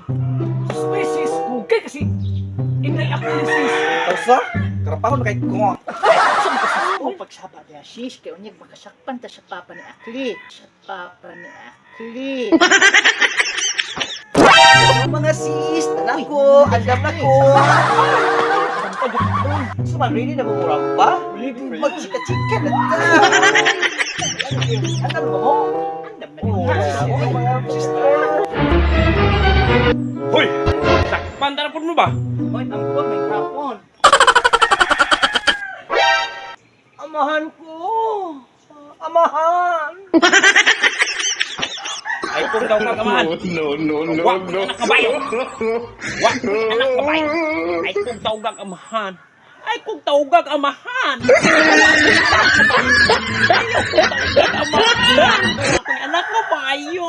Species bugay kasi inay ako ni sis. Tausa, karapahon kay ko. Kung pagsaba niya, sis, kaya unyag makasakpan ta sa papa ni Akli. Sa papa ni Akli. Mga sis, anak ko, andam na ko. Suman, ready na bumurang ba? Magchika-chika na ta. Andam ba mo? Andam na Oo, niya. mga sister. Hoy! Sakpan na po mo ba? Hoy, ampon, may kapon. Amahan ko. Amahan. Ay kung daw kagamahan. Wak anak kabayo. Wak anak kabayo. Ay kung tawag amahan. Ay kung tawag amahan. Ay kung tawag amahan. Ay anak kabayo.